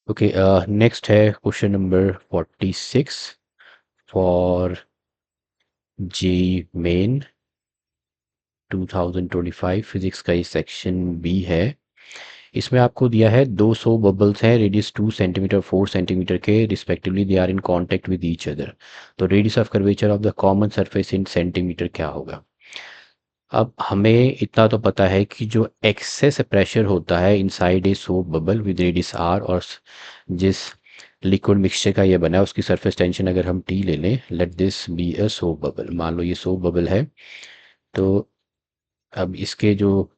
Okay, next है question number 46 for J main 2025 physics का ये सेक्शन बी है। इसमें आपको दिया है 200 बबल्स हैं, रेडियस 2 सेंटीमीटर 4 सेंटीमीटर के respectively, they are in contact with each other. तो radius of curvature of the common surface in centimetre क्या होगा। अब हमें इतना तो पता है कि जो एक्सेस प्रेशर होता है inside a soap bubble with radius R, और जिस लिक्विड मिक्सचर का ये बना है उसकी सरफेस टेंशन अगर हम टी ले लें, let this be a soap bubble, मान लो ये सोप बबल है। तो अब इसके जो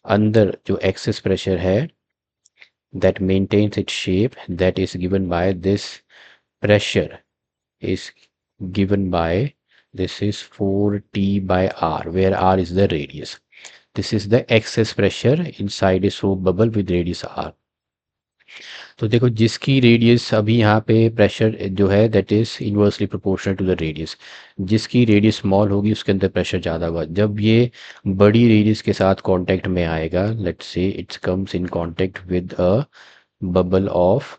अंदर जो एक्सेस प्रेशर है that maintains its shape, that is given by this pressure is given by, this is 4T by R, where R is the radius. This is the excess pressure inside a soap bubble with radius R. तो देखो जिसकी radius अभी यहाँ पे pressure जो है that is inversely proportional to the radius. जिसकी radius small होगी उसके अंदर प्रेशर ज़्यादा होगा। जब ये बड़ी रेडियस के साथ कांटेक्ट में आएगा, let's say it's comes in contact with a bubble of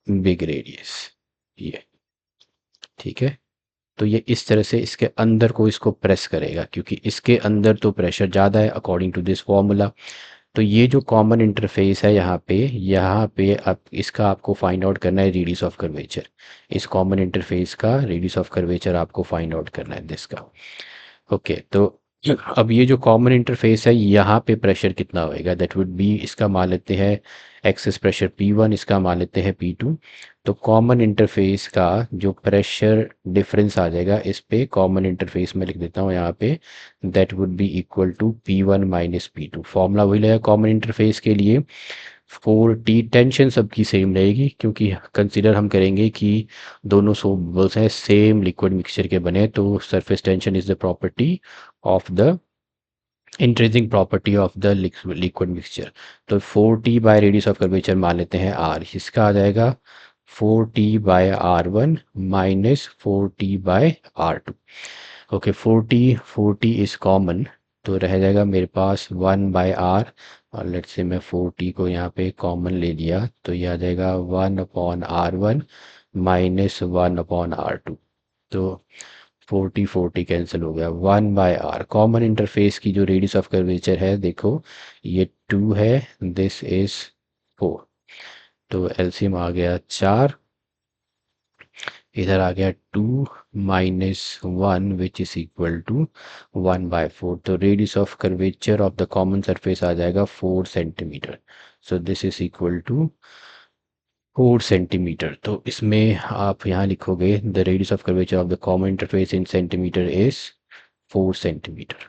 big radius, ये ठीक है। तो ये इस तरह से इसके अंदर को इसको प्रेस करेगा, क्योंकि इसके अंदर तो प्रेशर ज़्यादा है अकॉर्डिंग टू दिस फॉर्मूला। तो ये जो कॉमन इंटरफेस है यहाँ पे अब इसका आपको फाइंड आउट करना है रेडियस ऑफ कर्वेचर। इस कॉमन इंटरफेस का रेडियस ऑफ कर्वेचर आपको फाइंड आउट करना है दिस का। ओके, तो अब ये जो कॉमन इंटरफेस है यहाँ पे प्रेशर कितना होएगा, दैट वुड बी, इसका मान लेते हैं एक्सेस प्रेशर P1, इसका मान लेते हैं P2। तो कॉमन इंटरफेस का जो प्रेशर डिफरेंस आ जाएगा इस पे कॉमन इंटरफेस में लिख देता हूँ यहाँ पे, that would be equal to P1 minus P2। Formula वही लगेगा कॉमन इंटरफेस के लिए। 4T टेंशन सबकी सेम रहेगी, क्योंकि कंसिडर हम करेंगे कि दोनों सोल्यूबल्स हैं, सेम लिक्विड मिक्सचर के बने, तो surface tension is the property of the intrinsic property of the liquid mixture. तो 4T by radius of curvature मान लेते हैं R, इसका आ जाएगा 4T by R1 minus 4T by R2। Okay, 4T is common, तो रह जाएगा मेरे पास 1 बाय R, और लेट्स से मैं 4T को यहाँ पे कॉमन ले लिया तो ये आ जाएगा 1 upon R1 minus 1 upon R2। तो 40 कैंसिल हो गया, 1 बाय आर। कॉमन इंटरफेस की जो रेडियस ऑफ कर्वेचर है देखो ये 2 है, दिस इज 4, तो एलसीएम आ गया 4, इधर आ गया 2 minus 1 which is equal to 1 by 4। तो radius of curvature of the common surface आ जाएगा 4 centimetre. So this is equal to 4 centimetre. तो इसमें आप यहाँ लिखोगे the radius of curvature of the common interface in centimetre is 4 centimetre.